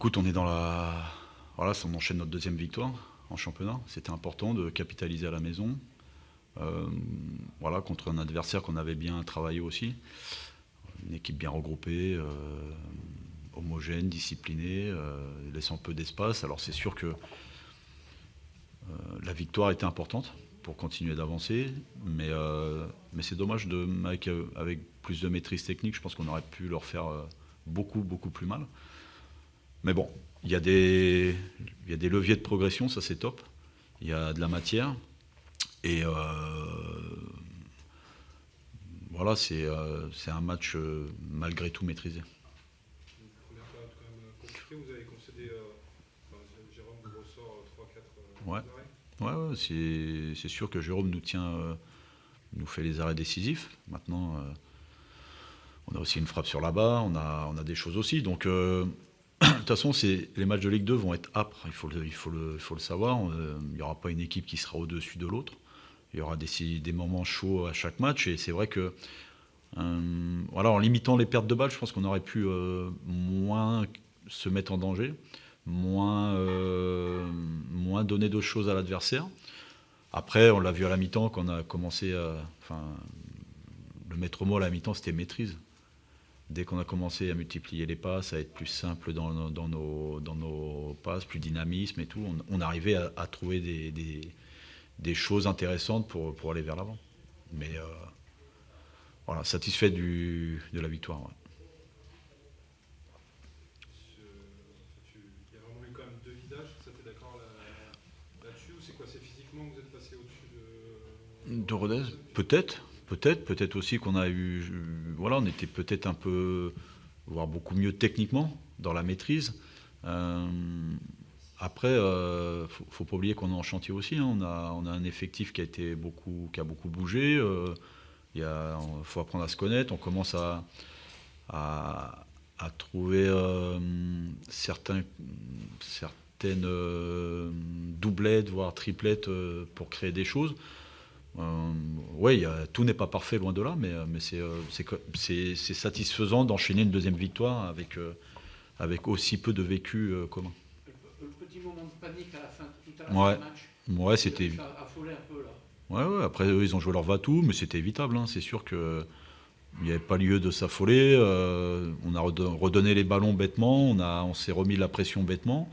Écoute, on est dans la... Voilà, on enchaîne notre deuxième victoire en championnat. C'était important de capitaliser à la maison. Euh, voilà, contre un adversaire qu'on avait bien travaillé aussi. Une équipe bien regroupée, homogène, disciplinée, laissant peu d'espace. Alors c'est sûr que la victoire était importante pour continuer d'avancer, mais c'est dommage avec plus de maîtrise technique. Je pense qu'on aurait pu leur faire beaucoup plus mal. Mais bon, il y a des leviers de progression, ça c'est top. Il y a de la matière. Et voilà, c'est un match malgré tout maîtrisé. Une première période quand même compliquée, vous avez concédé, Jérôme vous ressort 3-4 Ouais, arrêts. ouais, c'est sûr que Jérôme nous fait les arrêts décisifs. Maintenant, on a aussi une frappe sur la barre, on a des choses aussi. Donc, de toute façon, les matchs de Ligue 2 vont être âpres, il faut le savoir. Il n'y aura pas une équipe qui sera au-dessus de l'autre. Il y aura des moments chauds à chaque match. Et c'est vrai que, voilà, en limitant les pertes de balles, je pense qu'on aurait pu moins se mettre en danger, moins donner de choses à l'adversaire. Après, on l'a vu à la mi-temps, qu'on a commencé à... Enfin, le maître mot à la mi-temps, c'était maîtrise. Dès qu'on a commencé à multiplier les passes, à être plus simple dans nos passes, plus dynamisme et tout, on arrivait à trouver des choses intéressantes pour aller vers l'avant. Mais voilà, satisfait de la victoire. Ouais. Il y a vraiment eu quand même deux visages, ça t'es d'accord là-dessus, ou c'est quoi, c'est physiquement que vous êtes passé au-dessus De de Rodez, Rodez? peut-être aussi qu'on a eu, voilà, on était peut-être un peu, voire beaucoup mieux techniquement dans la maîtrise. Euh, Après, faut pas oublier qu'on est en chantier aussi. Hein. On a un effectif qui a beaucoup bougé. Faut apprendre à se connaître. On commence à, à trouver certaines doublettes, voire triplettes pour créer des choses. Oui, tout n'est pas parfait, loin de là, mais c'est satisfaisant d'enchaîner une deuxième victoire avec aussi peu de vécu commun. Le petit moment de panique à la fin, tout à la fin Ouais, du match, ouais, vous c'était. avez affolé un peu là. Ouais. Après, eux, ils ont joué leur va-tout, mais c'était évitable. Hein. C'est sûr que il n'y avait pas lieu de s'affoler. On a redonné les ballons bêtement. On s'est remis la pression bêtement.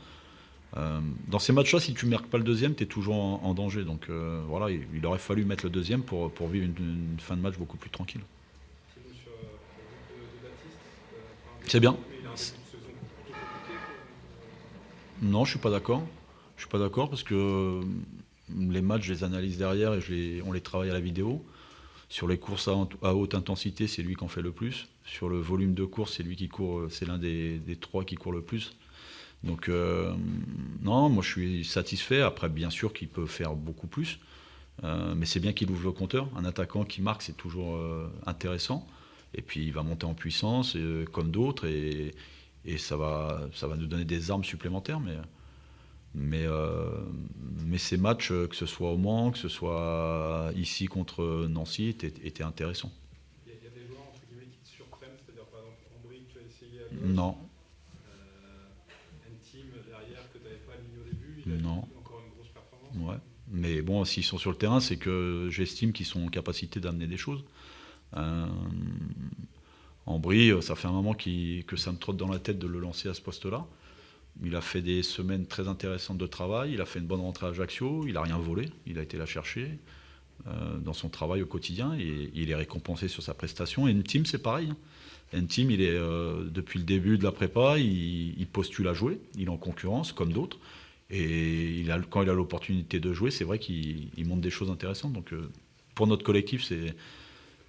Dans ces matchs-là, si tu ne marques pas le deuxième, tu es toujours en danger. Donc voilà, il aurait fallu mettre le deuxième pour vivre une fin de match beaucoup plus tranquille. C'est nous sur le but de Baptiste, pas un but C'est bien. magnifique, mais il a un début de saison plutôt compliqué. Non, je suis pas d'accord. Je suis pas d'accord parce que les matchs, je les analyse derrière et on les travaille à la vidéo. Sur les courses à haute intensité, c'est lui qui en fait le plus. Sur le volume de course, c'est lui qui court, c'est l'un des trois qui court le plus. Donc non, moi je suis satisfait. Après, bien sûr qu'il peut faire beaucoup plus, mais c'est bien qu'il ouvre le compteur. Un attaquant qui marque, c'est toujours intéressant. Et puis il va monter en puissance, comme d'autres, et ça va nous donner des armes supplémentaires. Mais, euh, mais ces matchs, que ce soit au Mans, que ce soit ici contre Nancy, étaient intéressants. Il y a des joueurs entre guillemets qui te surprennent, c'est-à-dire par exemple Ambry que tu as essayé à gauche, Non, N-Team derrière que tu n'avais pas aligné au début, il a non, eu encore une grosse performance. ouais. Mais bon, s'ils sont sur le terrain, c'est que j'estime qu'ils sont en capacité d'amener des choses. Euh, Ambry, ça fait un moment que ça me trotte dans la tête de le lancer à ce poste-là. Il a fait des semaines très intéressantes de travail, il a fait une bonne rentrée à Ajaccio, il n'a rien volé, il a été la chercher dans son travail au quotidien et il est récompensé sur sa prestation. Et N-Team, c'est pareil. N-Team, il est, depuis le début de la prépa, il postule à jouer, il est en concurrence comme d'autres. Et quand il a l'opportunité de jouer, c'est vrai qu'il montre des choses intéressantes. Donc pour notre collectif,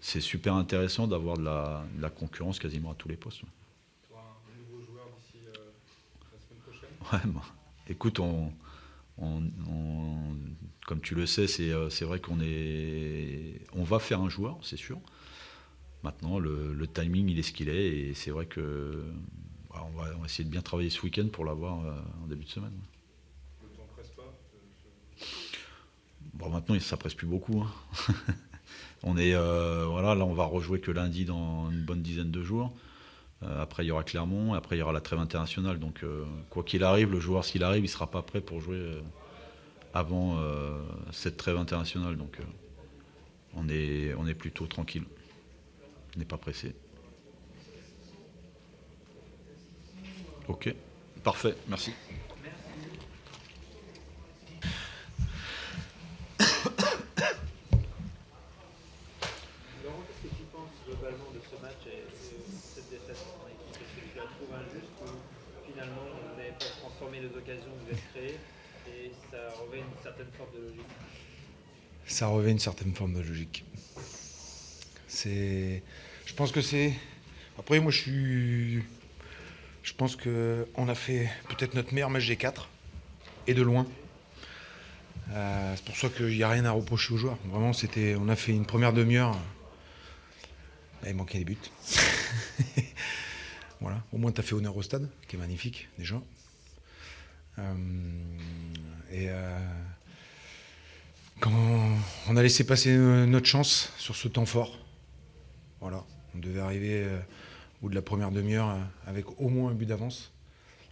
c'est super intéressant d'avoir de la concurrence quasiment à tous les postes. Tu auras un nouveau joueur d'ici la semaine prochaine. Ouais, bah, écoute, comme tu le sais, c'est vrai on va faire un joueur, c'est sûr. Maintenant, le timing, il est ce qu'il est, et c'est vrai que on va essayer de bien travailler ce week-end pour l'avoir en début de semaine. Le temps presse pas. Bon, maintenant, ça presse plus beaucoup. Hein. Voilà, là, on va rejouer que lundi dans une bonne dizaine de jours. Après, il y aura Clermont, et après, il y aura la trêve internationale. Donc, quoi qu'il arrive, le joueur, s'il arrive, il ne sera pas prêt pour jouer avant cette trêve internationale. Donc, on est plutôt tranquille. On n'est pas pressé. Ok, parfait, merci. Laurent, qu'est-ce que tu penses globalement de ce match et cette défaite en équipe? Est-ce que tu la trouves injuste ou finalement vous n'avez pas transformé les occasions que vous avez créées et ça revêt une certaine forme de logique? Ça revêt une certaine forme de logique. Je pense que c'est... Après, moi, je pense qu'on a fait peut-être notre meilleur match des 4, et de loin. C'est pour ça qu'il n'y a rien à reprocher aux joueurs. Vraiment, on a fait une première demi-heure. Il manquait des buts. Voilà. Au moins, tu as fait honneur au stade, qui est magnifique, déjà. Quand on a laissé passer notre chance sur ce temps fort, voilà, on devait arriver au bout de la première demi-heure avec au moins un but d'avance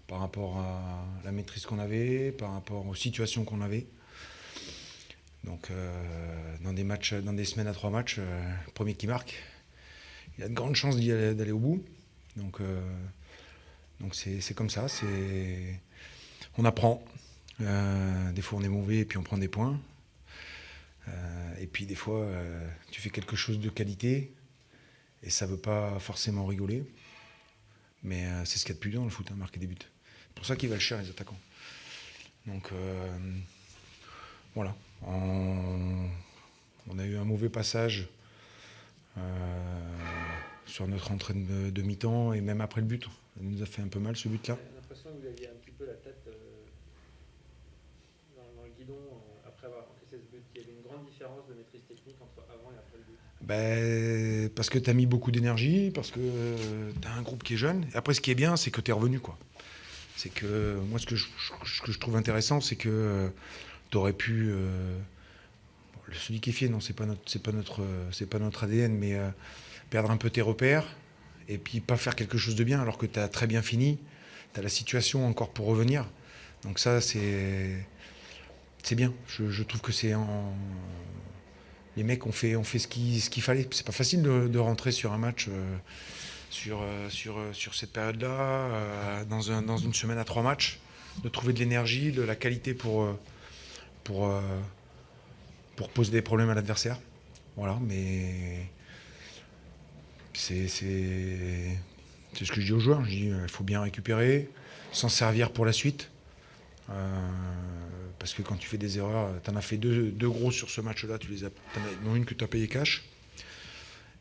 par rapport à la maîtrise qu'on avait, par rapport aux situations qu'on avait. Donc dans des semaines à 3 matchs, le premier qui marque, il a de grandes chances d'aller au bout. Donc c'est comme ça, on apprend. Des fois on est mauvais et puis on prend des points. Et puis des fois tu fais quelque chose de qualité et ça ne veut pas forcément rigoler. Mais c'est ce qu'il y a de plus dur dans le foot, marquer des buts. C'est pour ça qu'ils valent cher les attaquants. Donc voilà. On a eu un mauvais passage sur notre entrée de mi-temps et même après le but. Ça nous a fait un peu mal ce but-là. J'ai l'impression que vous aviez un petit peu la tête dans le guidon après avoir encaissé ce but. Il y avait une grande différence de maîtrise technique entre avant et après le but. Parce que tu as mis beaucoup d'énergie, parce que tu as un groupe qui est jeune. Et après, ce qui est bien, c'est que tu es revenu, quoi. C'est que moi, ce que je trouve intéressant, c'est que tu aurais pu... le solidifier, non, c'est pas notre ADN, mais perdre un peu tes repères et puis pas faire quelque chose de bien alors que tu as très bien fini. Tu as la situation encore pour revenir. Donc ça, c'est bien. Je trouve que les mecs ont fait ce qu'il fallait. C'est pas facile de rentrer sur un match sur cette période-là, dans une semaine à 3 matchs, de trouver de l'énergie, de la qualité pour poser des problèmes à l'adversaire. Voilà, mais c'est ce que je dis aux joueurs. Je dis il faut bien récupérer, s'en servir pour la suite. Parce que quand tu fais des erreurs, tu en as fait deux gros sur ce match-là, t'en as une que tu as payé cash,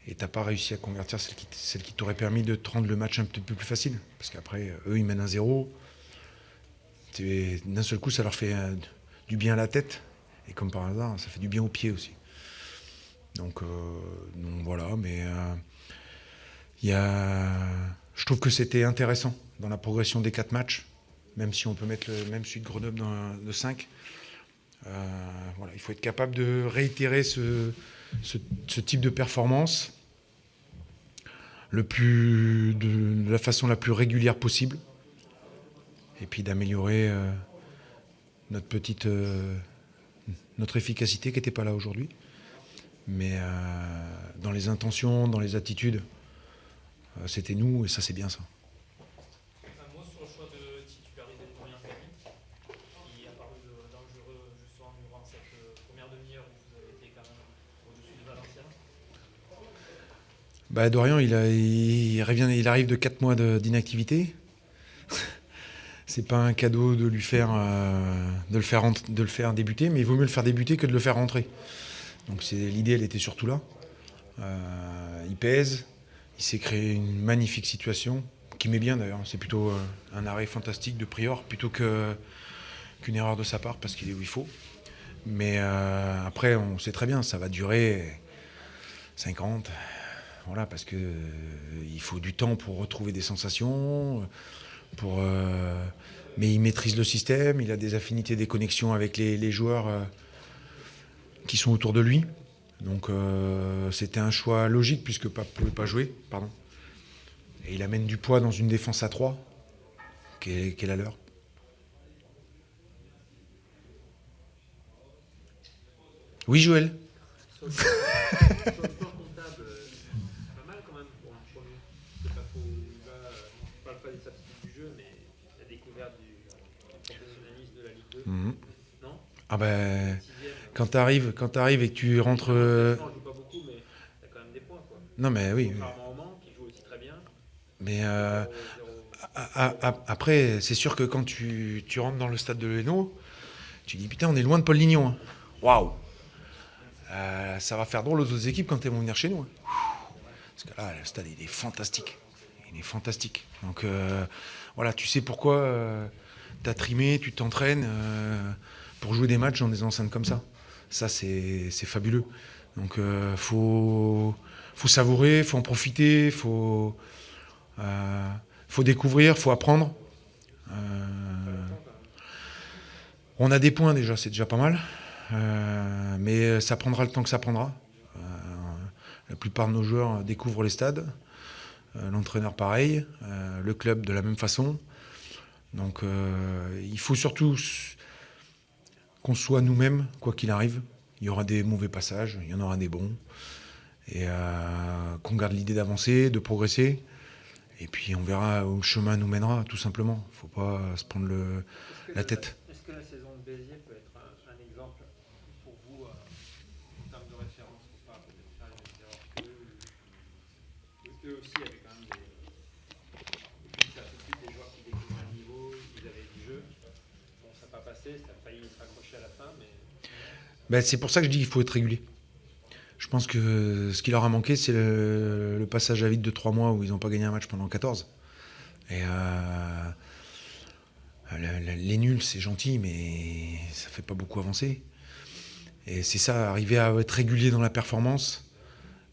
et tu n'as pas réussi à convertir celle qui t'aurait permis de te rendre le match un petit peu plus facile. Parce qu'après, eux, ils mènent 1-0. D'un seul coup, ça leur fait du bien à la tête. Et comme par hasard, ça fait du bien aux pieds aussi. Donc voilà, mais je trouve que c'était intéressant dans la progression des 4 matchs, même si on peut mettre même celui de Grenoble dans le 5. Voilà, il faut être capable de réitérer ce type de performance de la façon la plus régulière possible, et puis d'améliorer notre efficacité qui n'était pas là aujourd'hui. Mais dans les intentions, dans les attitudes, c'était nous, et ça c'est bien ça. Un mot sur le choix de titulariser Dorian Panic, qui a paru dangereux justement durant cette première demi-heure où vous avez été quand même au-dessus de Valenciennes. Dorian, il arrive de 4 mois d'inactivité. C'est pas un cadeau de lui faire, de le faire débuter, mais il vaut mieux le faire débuter que de le faire rentrer. Donc l'idée, elle était surtout là. Il pèse, il s'est créé une magnifique situation, qui met bien d'ailleurs. C'est plutôt un arrêt fantastique de Prior, plutôt qu'une erreur de sa part, parce qu'il est où il faut. Mais après, on sait très bien, ça va durer 50. Voilà, parce que il faut du temps pour retrouver des sensations. Mais il maîtrise le système, il a des affinités, des connexions avec les joueurs qui sont autour de lui. Donc c'était un choix logique puisque Pape ne pouvait pas jouer. Pardon. Et il amène du poids dans une défense à 3, qui est la leur. Oui, Joël. Sur le plan comptable, pas mal quand même pour un premier. C'est pas trop. Là, on ne parle pas des certitudes du jeu, mais la découverte du professionnalisme de la Ligue 2. Non. Ah ben, Sixième. quand t'arrives et que tu rentres... On joue pas beaucoup, mais t'as quand même des points, quoi. Non mais oui. Contrairement au Mans, qui joue aussi très bien. Mais 0-0. après, c'est sûr que quand tu rentres dans le stade de l'Hainaut, tu dis putain, on est loin de Paul Lignon. Hein. Waouh. Ça va faire drôle aux autres équipes quand elles vont venir chez nous. Hein. Parce que là, le stade, il est fantastique. Il est fantastique. Donc voilà, tu sais pourquoi tu as trimé, tu t'entraînes pour jouer des matchs dans des enceintes comme ça. Ça, c'est fabuleux. Donc faut savourer, faut en profiter, faut découvrir, faut apprendre. On a des points déjà, c'est déjà pas mal. Mais ça prendra le temps que ça prendra. La plupart de nos joueurs découvrent les stades. L'entraîneur pareil. Le club de la même façon. Donc il faut surtout qu'on soit nous-mêmes, quoi qu'il arrive. Il y aura des mauvais passages, il y en aura des bons. Et qu'on garde l'idée d'avancer, de progresser. Et puis on verra où le chemin nous mènera, tout simplement. Il ne faut pas se prendre la tête. Est-ce que la saison de Béziers peut être un exemple pour vous en termes de référence ou pas? Peut-être faire une différence eux aussi avaient quand même des certitudes, des joueurs qui découvraient un niveau, ils avaient du jeu. Bon, ça n'a pas passé, ça a failli se raccrocher à la fin, mais... Ben, c'est pour ça que je dis qu'il faut être régulier. Je pense que ce qui leur a manqué, c'est le passage à vide de 3 mois où ils n'ont pas gagné un match pendant 14. Et les nuls, c'est gentil, mais ça ne fait pas beaucoup avancer. Et c'est ça, arriver à être régulier dans la performance,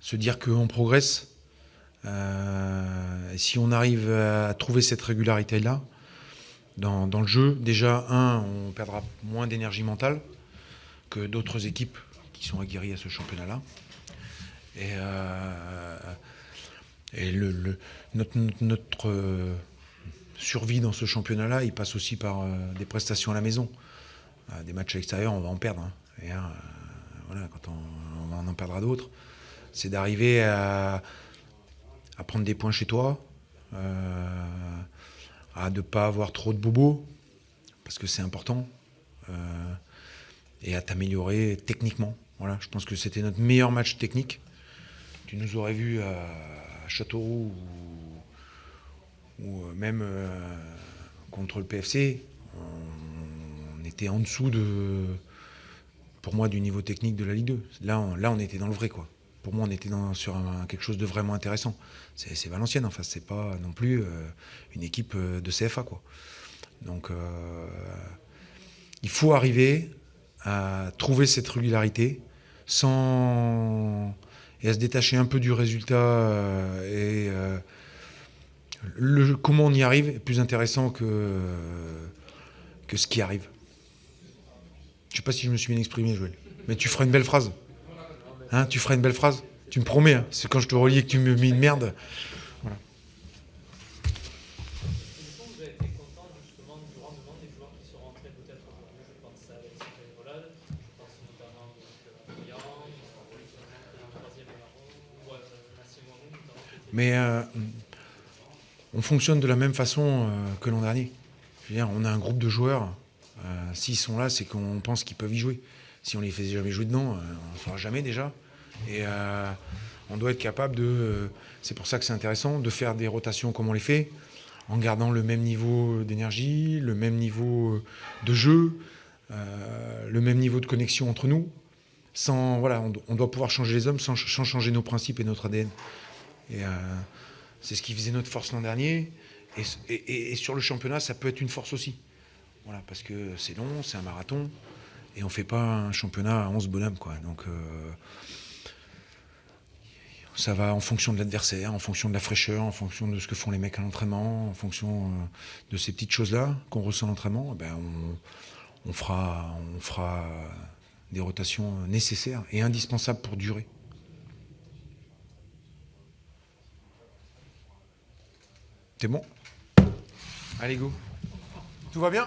se dire qu'on progresse. Et si on arrive à trouver cette régularité-là, dans le jeu, déjà, on perdra moins d'énergie mentale que d'autres équipes qui sont aguerries à ce championnat-là. Et notre survie dans ce championnat-là, il passe aussi par des prestations à la maison. Des matchs à l'extérieur, on va en perdre. Hein. Et voilà, quand on en perdra d'autres, c'est d'arriver à prendre des points chez toi, à ne pas avoir trop de bobos, parce que c'est important, et à t'améliorer techniquement. Voilà, je pense que c'était notre meilleur match technique. Tu nous aurais vus à Châteauroux ou même contre le PFC, on était en dessous pour moi, du niveau technique de la Ligue 2. Là, on était dans le vrai, quoi. Pour moi, on était sur quelque chose de vraiment intéressant. C'est Valenciennes, enfin, c'est pas non plus une équipe de CFA, quoi. Donc, il faut arriver à trouver cette régularité et à se détacher un peu du résultat. Comment on y arrive est plus intéressant que ce qui arrive. Je ne sais pas si je me suis bien exprimé, Joël. Mais tu feras une belle phrase. Hein, tu feras une belle phrase. Tu me promets. Hein, c'est quand je te relis que tu me mets une merde. Voilà. Est-ce que vous avez été content justement du rendement des joueurs qui sont rentrés peut-être aujourd'hui? Je pense à Alexis Volade, je pense notamment à Yann, le troisième marron, ou à Nassim Ouarou, notamment. Mais on fonctionne de la même façon que l'an dernier. Je veux dire, on a un groupe de joueurs. S'ils sont là, c'est qu'on pense qu'ils peuvent y jouer. Si on les faisait jamais jouer dedans, on ne saura jamais déjà. Et on doit être capable c'est pour ça que c'est intéressant, de faire des rotations comme on les fait, en gardant le même niveau d'énergie, le même niveau de jeu, le même niveau de connexion entre nous. Voilà, on doit pouvoir changer les hommes sans changer nos principes et notre ADN. Et c'est ce qui faisait notre force l'an dernier. Et sur le championnat, ça peut être une force aussi. Voilà, parce que c'est long, c'est un marathon, et on ne fait pas un championnat à 11 bonhommes, quoi. Donc ça va en fonction de l'adversaire, en fonction de la fraîcheur, en fonction de ce que font les mecs à l'entraînement, en fonction de ces petites choses-là qu'on ressent à l'entraînement. Ben on fera des rotations nécessaires et indispensables pour durer. C'était bon. Allez, go. Tout va bien?